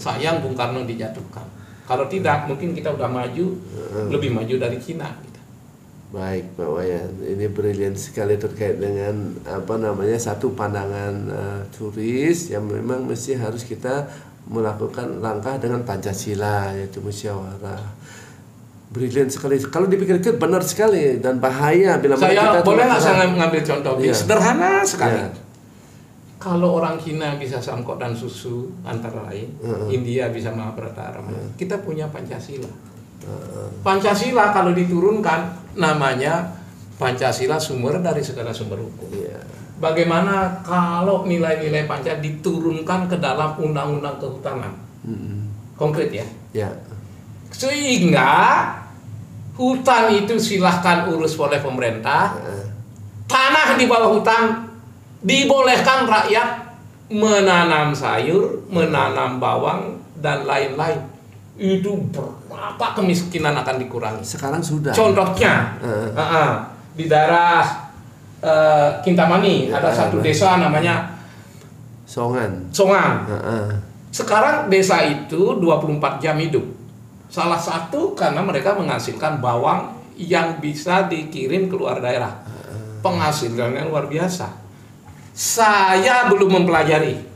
Sayang Bung Karno dijatuhkan. Kalau tidak, mungkin kita udah maju, lebih maju dari Cina. Baik Pak Wayan, ini brilian sekali terkait dengan satu pandangan turis yang memang mesti harus kita melakukan langkah dengan Pancasila, yaitu musyawarah. Brilian sekali. Kalau dipikir-pikir benar sekali dan bahaya bila saya boleh nggak saya ngambil contoh sederhana sekali. Ya. Kalau orang Cina bisa sangkot dan susu antara lain, India bisa Mahabharata, kita punya Pancasila. Pancasila kalau diturunkan namanya Pancasila sumber dari segala sumber hukum. Bagaimana kalau nilai-nilai Pancasila diturunkan ke dalam undang-undang kehutanan? Konkret ya. Sehingga hutan itu silahkan urus oleh pemerintah. Tanah di bawah hutan dibolehkan rakyat menanam sayur, menanam bawang dan lain-lain. Itu berapa kemiskinan akan dikurangi. Sekarang sudah. Contohnya di daerah Kintamani ada satu desa namanya Songan. Sekarang desa itu 24 jam hidup. Salah satu karena mereka menghasilkan bawang yang bisa dikirim ke luar daerah. Penghasilannya luar biasa. Saya belum mempelajari.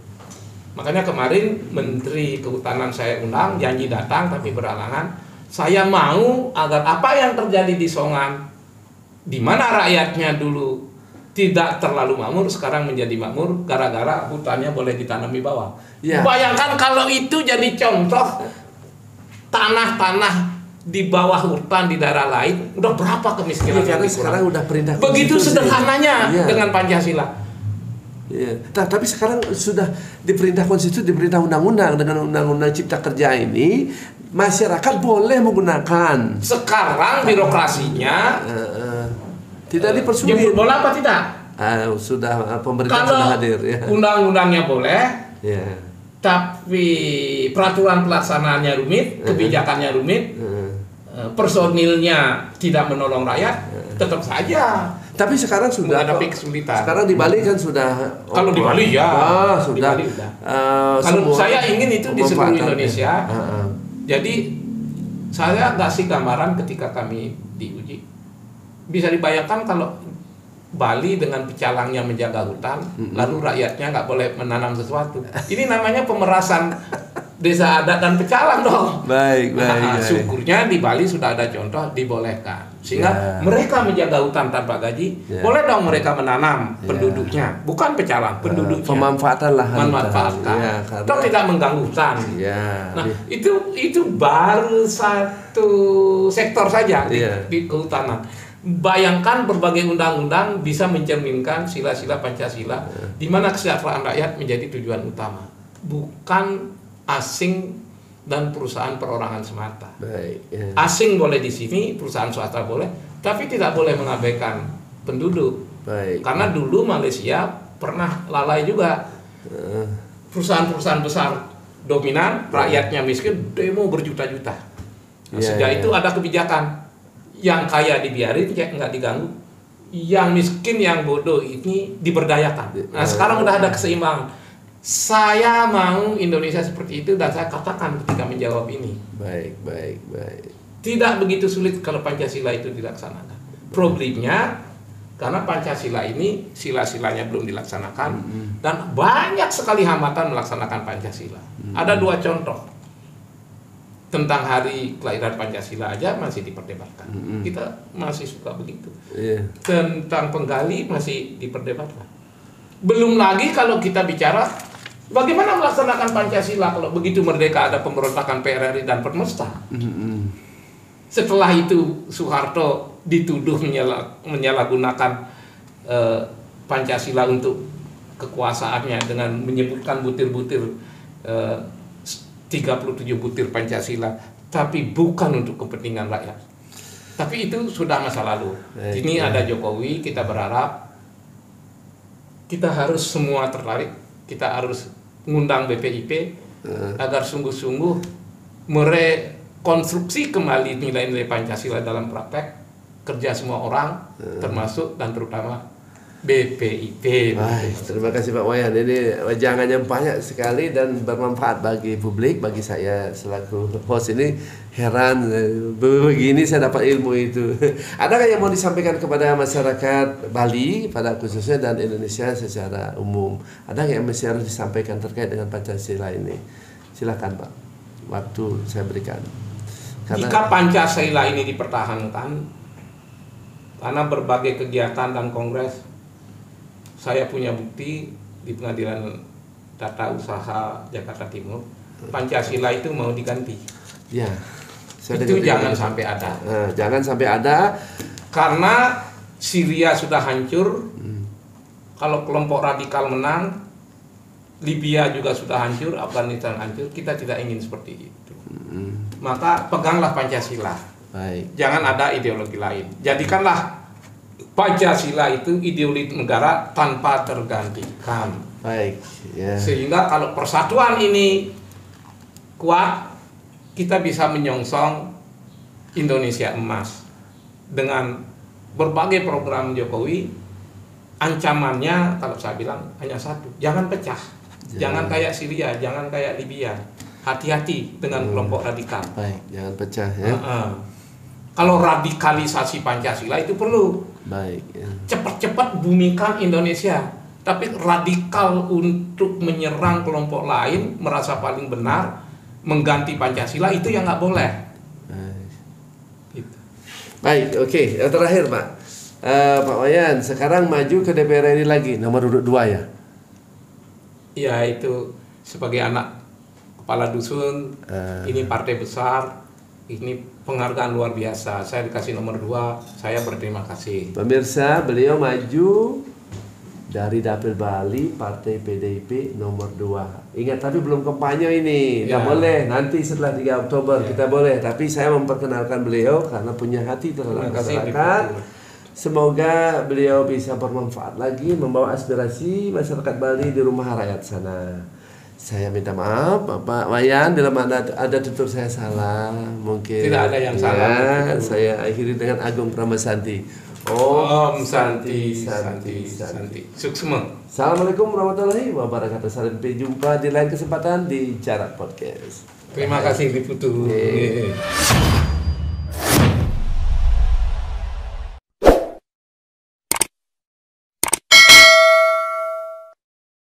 Makanya kemarin Menteri Kehutanan saya undang, janji datang tapi berhalangan. Saya mau agar apa yang terjadi di Songan, di mana rakyatnya dulu tidak terlalu makmur, sekarang menjadi makmur gara-gara hutannya boleh ditanami bawang. Bayangkan kalau itu jadi contoh tanah-tanah di bawah hutan di daerah lain, udah berapa kemiskinan yang dikurang. Sekarang udah perintah begitu sederhananya dengan Pancasila. Tapi sekarang sudah diperintah konstitusi, diperintah undang-undang dengan undang-undang Cipta Kerja ini, masyarakat boleh menggunakan. Sekarang birokrasinya tidak dipersulit. Jemput bola apa tidak? Sudah pemerintah kalau sudah hadir. Undang-undangnya boleh. Tapi peraturan pelaksanaannya rumit, kebijakannya rumit, personilnya tidak menolong rakyat, tetap saja. Tapi sekarang sudah ada kesulitan. Sekarang di Bali kan sudah. Kalau di Bali sudah. Di Bali kalau saya ingin itu di seluruh Indonesia. Jadi saya kasih gambaran ketika kami diuji. Bisa dibayangkan kalau Bali dengan pecalangnya menjaga hutan, lalu rakyatnya nggak boleh menanam sesuatu. Ini namanya pemerasan desa adat dan pecalang dong. Baik. Syukurnya di Bali sudah ada contoh dibolehkan, sehingga mereka menjaga hutan tanpa gaji. Boleh dong mereka menanam penduduknya, bukan pecalang, penduduknya. Pemanfaatan lahan. Memanfaatkan. Toh tidak mengganggu hutan. Nah itu baru satu sektor saja di kehutanan. Bayangkan berbagai undang-undang bisa mencerminkan sila-sila Pancasila, di mana kesejahteraan rakyat menjadi tujuan utama, bukan asing dan perusahaan perorangan semata. Asing boleh di sini, perusahaan swasta boleh, tapi tidak boleh mengabaikan penduduk. Karena dulu Malaysia pernah lalai juga. Perusahaan-perusahaan besar dominan, rakyatnya miskin, demo berjuta-juta. Sejak itu ada kebijakan. Yang kaya dibiarin, nggak diganggu. Yang miskin, yang bodoh ini diberdayakan. Nah sekarang udah ada keseimbangan. Saya mau Indonesia seperti itu dan saya katakan ketika menjawab ini. Baik. Tidak begitu sulit kalau Pancasila itu dilaksanakan. Problemnya karena Pancasila ini sila-silanya belum dilaksanakan dan banyak sekali hambatan melaksanakan Pancasila. Ada 2 contoh. Tentang hari kelahiran Pancasila aja masih diperdebatkan. Kita masih suka begitu. Tentang penggali masih diperdebatkan. Belum lagi kalau kita bicara bagaimana melaksanakan Pancasila kalau begitu merdeka ada pemberontakan PRRI dan Permesta. Setelah itu Soeharto dituduh menyalahgunakan Pancasila untuk kekuasaannya dengan menyebutkan butir-butir 37 butir Pancasila, tapi bukan untuk kepentingan rakyat. Tapi itu sudah masa lalu. Ini ada Jokowi, kita berharap kita harus semua tertarik, kita harus mengundang BPIP agar sungguh-sungguh merekonstruksi kembali nilai-nilai Pancasila dalam praktek kerja semua orang, termasuk dan terutama BPIP. Terima kasih Pak Wayan. Ini wejangannya banyak sekali dan bermanfaat bagi publik, bagi saya selaku host ini heran begini saya dapat ilmu itu. Adakah yang mau disampaikan kepada masyarakat Bali pada khususnya dan Indonesia secara umum? Ada yang masih harus disampaikan terkait dengan Pancasila ini? Silakan Pak. Waktu saya berikan. Jika Pancasila ini dipertahankan karena berbagai kegiatan dan kongres, saya punya bukti di Pengadilan Tata Usaha Jakarta Timur, Pancasila itu mau diganti. Ya, itu jangan sampai ada. Jangan sampai ada karena Syria sudah hancur. Kalau kelompok radikal menang, Libya juga sudah hancur, Afghanistan hancur. Kita tidak ingin seperti itu. Maka peganglah Pancasila. Baik. Jangan ada ideologi lain. Jadikanlah Pancasila itu ideologi negara tanpa tergantikan. Baik. Yeah. Sehingga kalau persatuan ini kuat, kita bisa menyongsong Indonesia emas. Dengan berbagai program Jokowi, ancamannya kalau saya bilang hanya satu, jangan pecah. Jangan kayak Syria, jangan kayak Libya. Hati-hati dengan kelompok radikal. Baik, jangan pecah ya. Kalau radikalisasi Pancasila itu perlu. Baik. Ya. Cepat-cepat bumikan Indonesia. Tapi radikal untuk menyerang kelompok lain, merasa paling benar, mengganti Pancasila itu yang nggak boleh. Baik. Gitu. Baik, oke. Yang terakhir Pak. Pak Wayan, sekarang maju ke DPR RI lagi, nomor urut 2 ya? Ya itu sebagai anak kepala dusun, ini partai besar, ini penghargaan luar biasa. Saya dikasih nomor 2, saya berterima kasih. Pemirsa, beliau maju dari Dapil Bali, Partai PDIP nomor 2. Ingat, tapi belum kampanye ini. Nggak boleh, nanti setelah 3 Oktober kita boleh. Tapi saya memperkenalkan beliau karena punya hati terhadap masyarakat. Semoga beliau bisa bermanfaat lagi, membawa aspirasi masyarakat Bali di rumah rakyat sana. Saya minta maaf Bapak Wayan bila ada tutur saya salah, mungkin tidak ada yang salah. Saya akhiri dengan Agung Pramasanti. Om Santi Santi Santi Suksma. Assalamualaikum warahmatullahi wabarakatuh. Sampai jumpa di lain kesempatan di Jarak Podcast. Terima kasih Diputu.